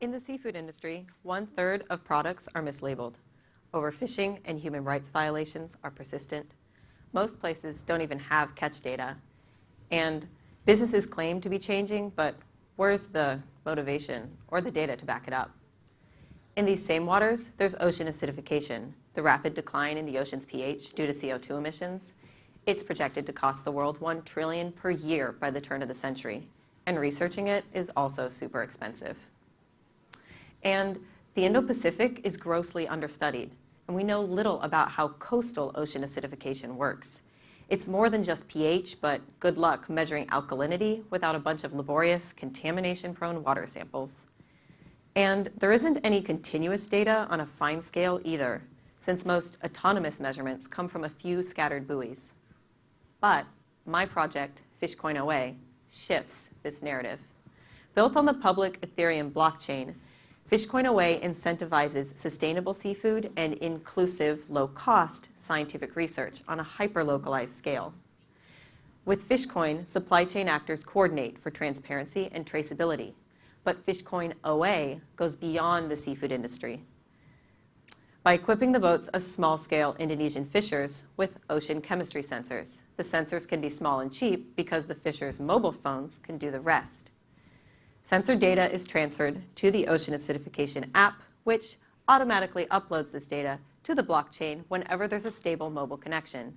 In the seafood industry, 1/3 of products are mislabeled. Overfishing and human rights violations are persistent. Most places don't even have catch data. And businesses claim to be changing, but where's the motivation or the data to back it up? In these same waters, there's ocean acidification, the rapid decline in the ocean's pH due to CO2 emissions. It's projected to cost the world $1 trillion per year by the turn of the century, and researching it is also super expensive. And the Indo-Pacific is grossly understudied, and we know little about how coastal ocean acidification works. It's more than just pH, but good luck measuring alkalinity without a bunch of laborious, contamination-prone water samples. And there isn't any continuous data on a fine scale either, since most autonomous measurements come from a few scattered buoys. But my project, FishcoinOA, shifts this narrative. Built on the public Ethereum blockchain, FishcoinOA incentivizes sustainable seafood and inclusive, low-cost scientific research on a hyper-localized scale. With Fishcoin, supply chain actors coordinate for transparency and traceability, but FishcoinOA goes beyond the seafood industry. By equipping the boats of small-scale Indonesian fishers with ocean chemistry sensors, the sensors can be small and cheap because the fishers' mobile phones can do the rest. Sensor data is transferred to the ocean acidification app, which automatically uploads this data to the blockchain whenever there's a stable mobile connection.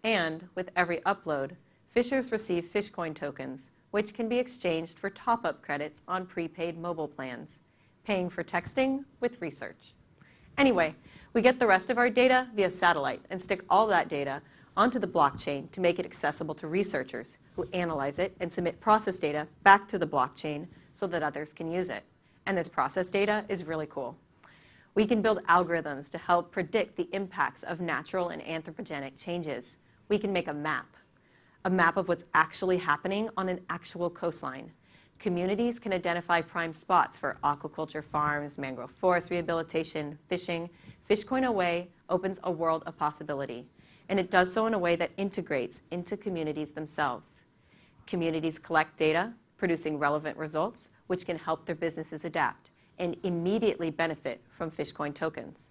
And with every upload, fishers receive Fishcoin tokens, which can be exchanged for top-up credits on prepaid mobile plans, paying for texting with research. Anyway, we get the rest of our data via satellite and stick all that data onto the blockchain to make it accessible to researchers who analyze it and submit process data back to the blockchain so that others can use it. And this process data is really cool. We can build algorithms to help predict the impacts of natural and anthropogenic changes. We can make a map of what's actually happening on an actual coastline. Communities can identify prime spots for aquaculture farms, mangrove forest rehabilitation, fishing. FishcoinOA opens a world of possibility, and it does so in a way that integrates into communities themselves. Communities collect data, producing relevant results, which can help their businesses adapt and immediately benefit from Fishcoin tokens.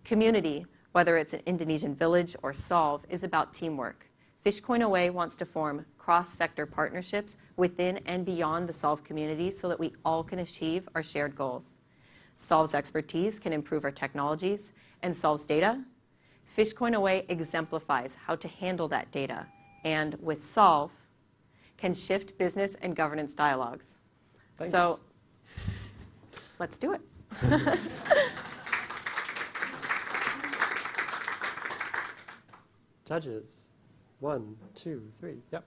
Community, whether it's an Indonesian village or Solve, is about teamwork. FishcoinOA wants to form cross-sector partnerships within and beyond the Solve community so that we all can achieve our shared goals. Solve's expertise can improve our technologies, and Solve's data, FishcoinOA exemplifies how to handle that data, and with Solve, can shift business and governance dialogues. Thanks. So let's do it. Judges, 1, 2, 3, yep.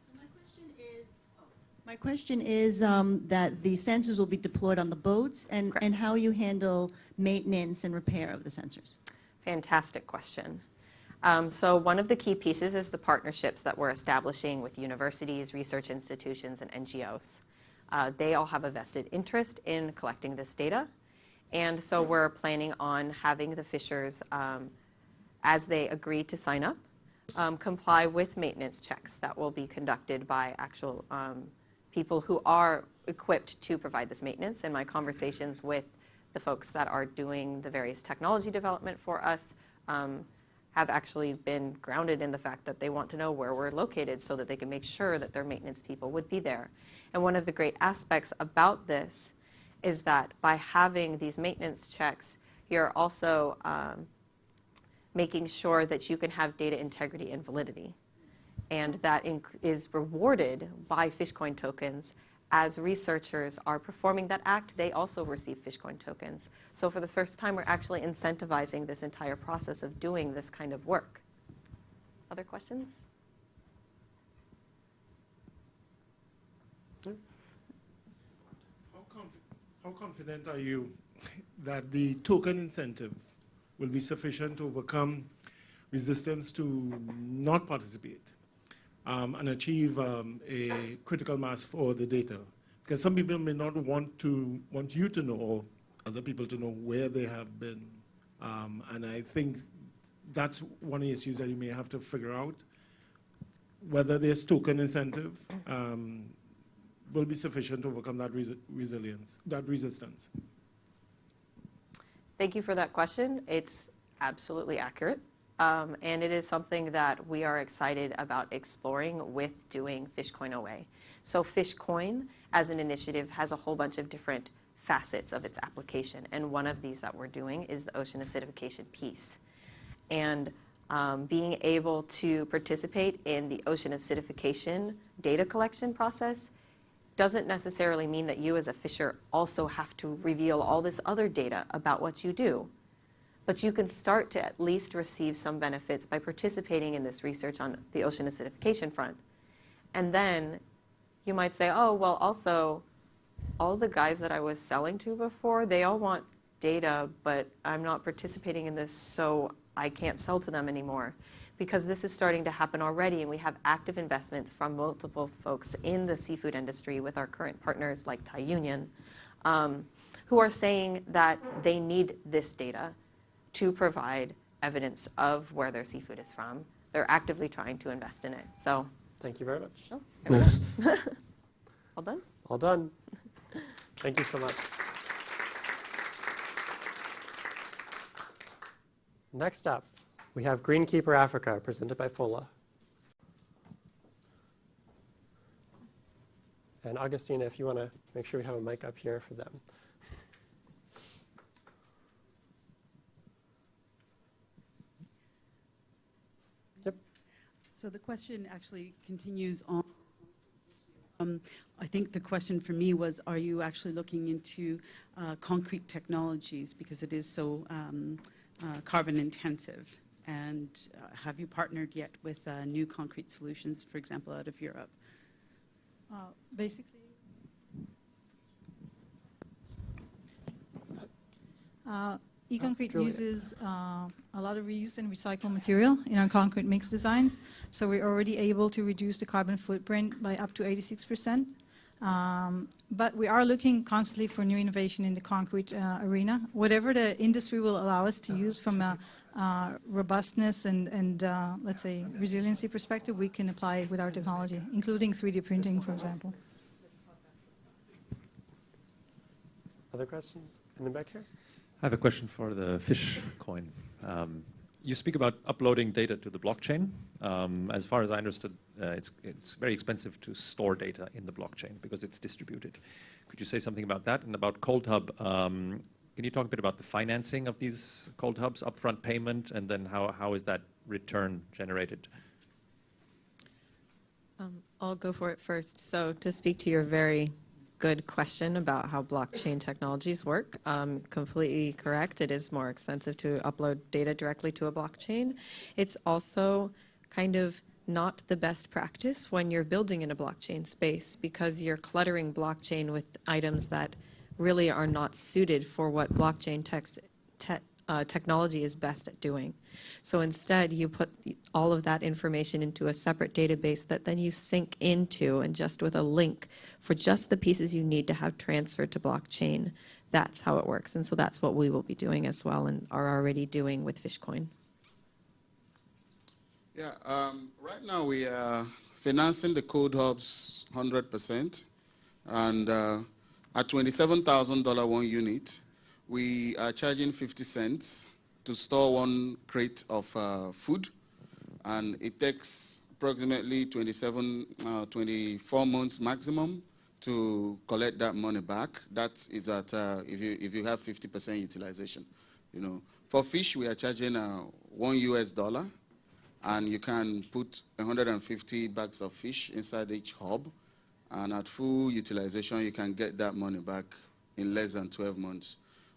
So my question is that the sensors will be deployed on the boats and how you handle maintenance and repair of the sensors. Fantastic question. So one of the key pieces is the partnerships that we're establishing with universities, research institutions, and NGOs. They all have a vested interest in collecting this data. And so we're planning on having the fishers, as they agree to sign up, comply with maintenance checks that will be conducted by actual people who are equipped to provide this maintenance. And my conversations with the folks that are doing the various technology development for us have actually been grounded in the fact that they want to know where we're located so that they can make sure that their maintenance people would be there. And one of the great aspects about this is that by having these maintenance checks, you're also making sure that you can have data integrity and validity. And that is rewarded by Fishcoin tokens. As researchers are performing that act, they also receive Fishcoin tokens. So for the first time, we're actually incentivizing this entire process of doing this kind of work. Other questions? How confident are you that the token incentive will be sufficient to overcome resistance to not participate and achieve a critical mass for the data? Because some people may not want you to know, or other people to know where they have been. And I think that's one of the issues that you may have to figure out, whether there's token incentive will be sufficient to overcome that resistance? Thank you for that question. It's absolutely accurate. And it is something that we are excited about exploring with doing FishcoinOA. So FishCoin, as an initiative, has a whole bunch of different facets of its application. And one of these that we're doing is the ocean acidification piece. And being able to participate in the ocean acidification data collection process doesn't necessarily mean that you as a fisher also have to reveal all this other data about what you do. But you can start to at least receive some benefits by participating in this research on the ocean acidification front. And then you might say, oh, well, also, all the guys that I was selling to before, they all want data, but I'm not participating in this, so I can't sell to them anymore. Because this is starting to happen already, and we have active investments from multiple folks in the seafood industry with our current partners like Thai Union, who are saying that they need this data to provide evidence of where their seafood is from. They're actively trying to invest in it. So, Thank you very much. oh, all done? All done. Thank you so much. Next up, we have Greenkeeper Africa, presented by Fola. And Augustina, if you want to make sure we have a mic up here for them. Yep. So the question actually continues on. I think the question for me was, are you actually looking into concrete technologies, because it is so carbon intensive? And have you partnered yet with new concrete solutions, for example, out of Europe? Basically, e-concrete uses a lot of reuse and recycled material in our concrete mix designs. So we're already able to reduce the carbon footprint by up to 86%. But we are looking constantly for new innovation in the concrete arena. Whatever the industry will allow us to use from a robustness and let's say, resiliency perspective, we can apply it with our technology, including 3D printing, for example. Other questions? In the back here? I have a question for the fish coin. You speak about uploading data to the blockchain. As far as I understood, it's very expensive to store data in the blockchain because it's distributed. Could you say something about that? And about Cold Hub, can you talk a bit about the financing of these Cold Hubs, upfront payment, and then how is that return generated? I'll go for it first. So to speak to your very good question about how blockchain technologies work, completely correct. It is more expensive to upload data directly to a blockchain. It's also kind of not the best practice when you're building in a blockchain space, because you're cluttering blockchain with items that really are not suited for what blockchain technology is best at doing. So instead, you put all of that information into a separate database that then you sync into, and just with a link for just the pieces you need to have transferred to blockchain. That's how it works. And so that's what we will be doing as well, and are already doing with FishCoin. Yeah, right now we are financing the Code Hubs 100%, and at $27,000 one unit, we are charging 50 cents to store one crate of food, and it takes approximately 24 months maximum to collect that money back. That is at if you have 50% utilization. You know, for fish we are charging $1, and you can put 150 bags of fish inside each hub, and at full utilization you can get that money back in less than 12 months.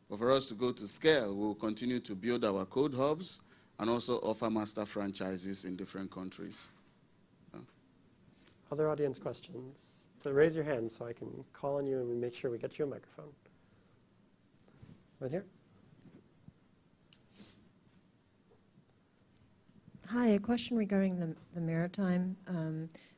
But for us to go to scale, we'll continue to build our code hubs and also offer master franchises in different countries. Other audience questions? So raise your hand so I can call on you and we make sure we get you a microphone. Right here. Hi, a question regarding the maritime.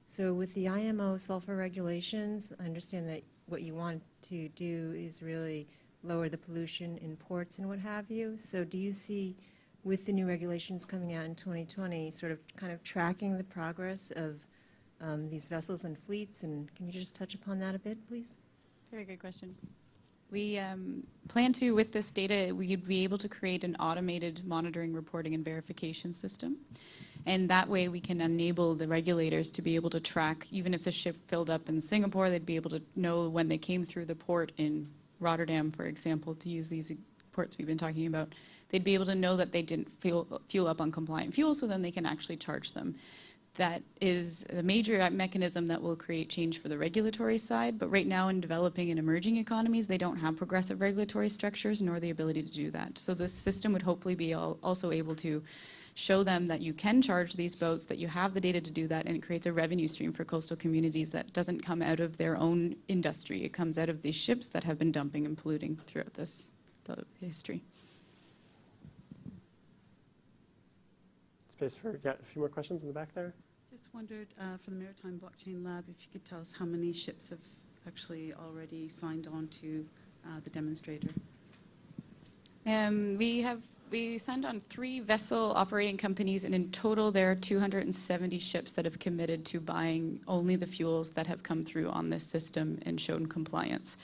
So with the IMO sulfur regulations, I understand that what you want to do is really lower the pollution in ports and what have you. So do you see, with the new regulations coming out in 2020, sort of kind of tracking the progress of these vessels and fleets, and can you just touch upon that a bit, please? Very good question. We plan to, with this data, we'd be able to create an automated monitoring, reporting, and verification system. And that way we can enable the regulators to be able to track, even if the ship filled up in Singapore, they'd be able to know when they came through the port in Rotterdam, for example, to use these ports we've been talking about. They'd be able to know that they didn't fuel up on compliant fuel, so then they can actually charge them. That is a major mechanism that will create change for the regulatory side, but right now in developing and emerging economies, they don't have progressive regulatory structures nor the ability to do that. So this system would hopefully be also able to show them that you can charge these boats, that you have the data to do that, and it creates a revenue stream for coastal communities that doesn't come out of their own industry. It comes out of these ships that have been dumping and polluting throughout the history. Space for a few more questions in the back there. Just wondered, for the Maritime Blockchain Lab, if you could tell us how many ships have actually already signed on to the demonstrator. We signed on 3 vessel operating companies, and in total there are 270 ships that have committed to buying only the fuels that have come through on this system and shown compliance.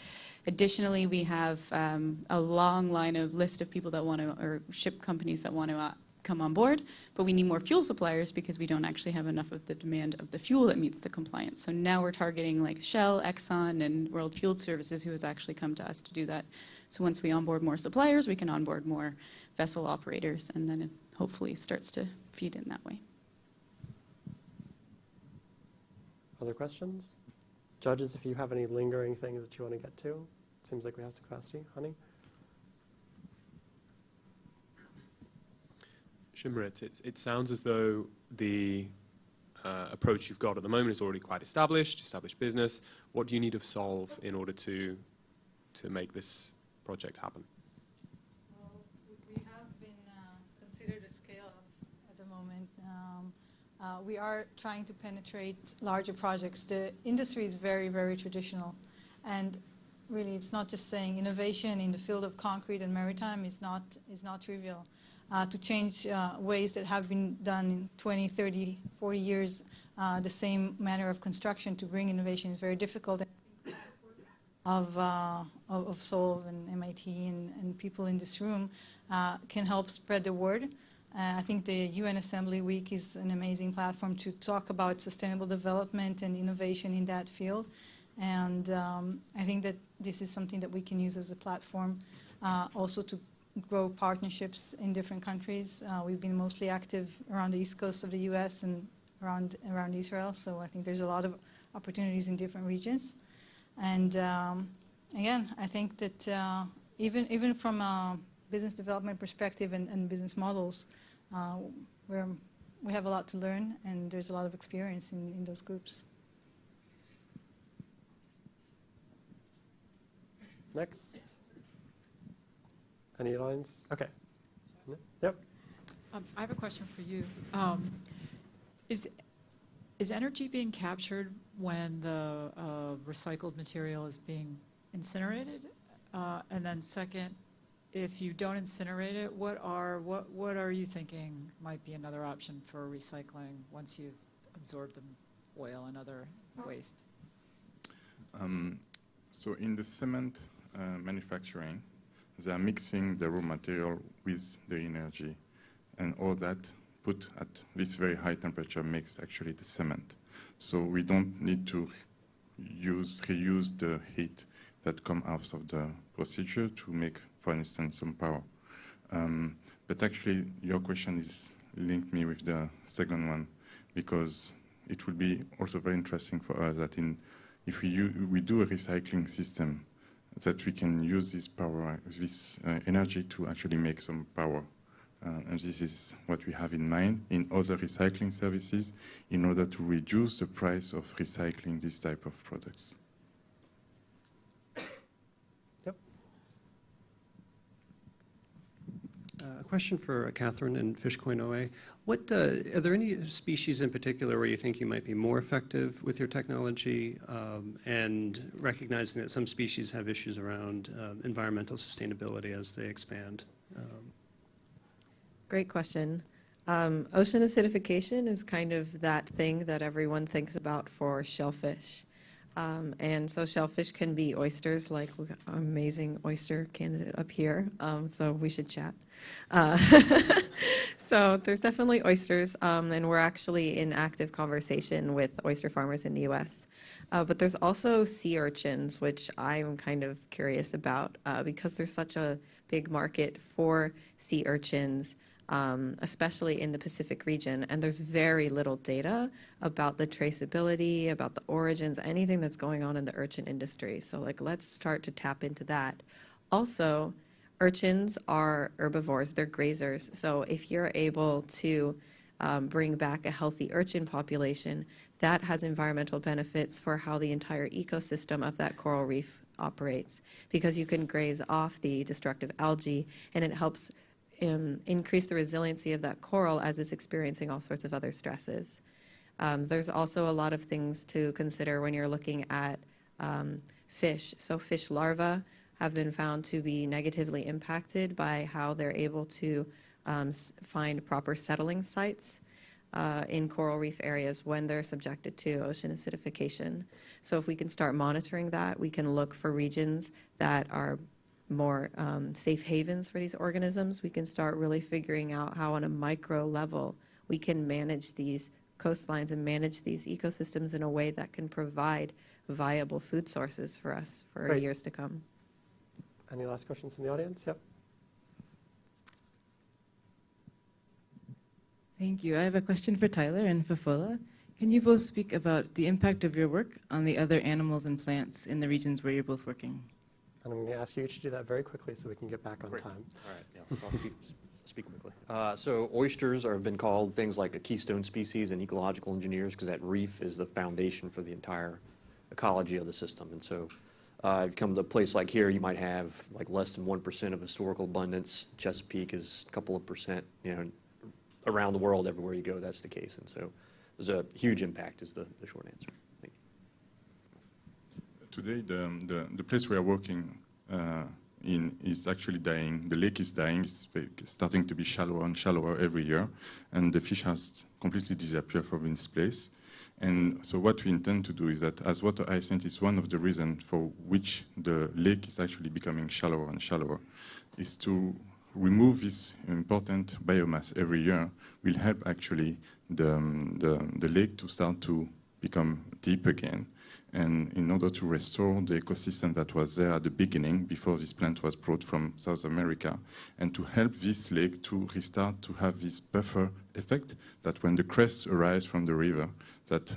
Additionally, we have a long line of list of people that want to, or ship companies that want to come on board, but we need more fuel suppliers because we don't actually have enough of the demand of the fuel that meets the compliance. So now we're targeting like Shell, Exxon, and World Fuel Services, who has actually come to us to do that. So once we onboard more suppliers, we can onboard more vessel operators, and then it hopefully starts to feed in that way. Other questions? Judges, if you have any lingering things that you want to get to, it seems like we have some capacity. Honey? Shimrit, it sounds as though the approach you've got at the moment is already quite established business. What do you need to solve in order to make this project happen? Well, we have been considered a scale-up at the moment. We are trying to penetrate larger projects. The industry is very, very traditional, and really it's not just saying innovation in the field of concrete and maritime is not trivial. To change ways that have been done in 20, 30, 40 years, the same manner of construction, to bring innovation is very difficult. Of Seoul and MIT and people in this room can help spread the word. I think the UN Assembly Week is an amazing platform to talk about sustainable development and innovation in that field. And I think that this is something that we can use as a platform also to grow partnerships in different countries. We've been mostly active around the east coast of the US and around Israel, so I think there's a lot of opportunities in different regions. And again, I think that even from a business development perspective and business models, we have a lot to learn, and there's a lot of experience in those groups. Next. Any lines? Okay. Yep. I have a question for you. Is energy being captured when the recycled material is being incinerated? And then second, if you don't incinerate it, what are you thinking might be another option for recycling once you've absorbed the oil and other waste? So in the cement manufacturing, they are mixing the raw material with the energy, and all that put at this very high temperature makes actually the cement. So we don't need to reuse the heat that come out of the procedure to make, for instance, some power. But actually, your question is linked me with the second one, because it would be also very interesting for us that if we do a recycling system, that we can use this power, this energy to actually make some power. And this is what we have in mind in other recycling services in order to reduce the price of recycling this type of products. Yep. A question for Catherine and FishcoinOA. Are there any species in particular where you think you might be more effective with your technology, and recognizing that some species have issues around environmental sustainability as they expand? Great question. Ocean acidification is kind of that thing that everyone thinks about for shellfish. And so shellfish can be oysters, like we got an amazing oyster candidate up here, so we should chat. So there's definitely oysters, and we're actually in active conversation with oyster farmers in the US. But there's also sea urchins, which I'm kind of curious about because there's such a big market for sea urchins, especially in the Pacific region, and there's very little data about the traceability, about the origins, anything that's going on in the urchin industry. So like, let's start to tap into that. Also, urchins are herbivores, they're grazers. So if you're able to bring back a healthy urchin population, that has environmental benefits for how the entire ecosystem of that coral reef operates, because you can graze off the destructive algae, and it helps increase the resiliency of that coral as it's experiencing all sorts of other stresses. There's also a lot of things to consider when you're looking at fish. So fish larvae have been found to be negatively impacted by how they're able to find proper settling sites in coral reef areas when they're subjected to ocean acidification. So if we can start monitoring that, we can look for regions that are more safe havens for these organisms. We can start really figuring out how on a micro level we can manage these coastlines and manage these ecosystems in a way that can provide viable food sources for us for Great. years to come. Any last questions from the audience? Yep. Thank you. I have a question for Tyler and Fofola. Can you both speak about the impact of your work on the other animals and plants in the regions where you're both working? And I'm going to ask you each to do that very quickly so we can get back on time. All right, yeah, so I'll speak quickly. So oysters have been called things like a keystone species in ecological engineers because that reef is the foundation for the entire ecology of the system. And so if you come to a place like here, you might have like less than 1% of historical abundance. Chesapeake is a couple of percent, you know, around the world, everywhere you go, that's the case. And so there's a huge impact is the short answer. Thank you. Today, the place we are working in is actually dying. The lake is dying. It's starting to be shallower and shallower every year, and the fish has completely disappeared from this place. And so what we intend to do is that as water hyacinth is one of the reasons for which the lake is actually becoming shallower and shallower, is to remove this important biomass every year will help actually the lake to start to become deep again. And in order to restore the ecosystem that was there at the beginning, before this plant was brought from South America, and to help this lake to restart to have this buffer effect, that when the crests arise from the river, that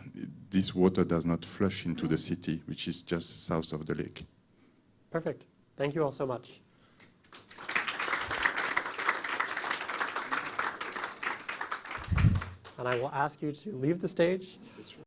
this water does not flush into the city, which is just south of the lake. Perfect. Thank you all so much. And I will ask you to leave the stage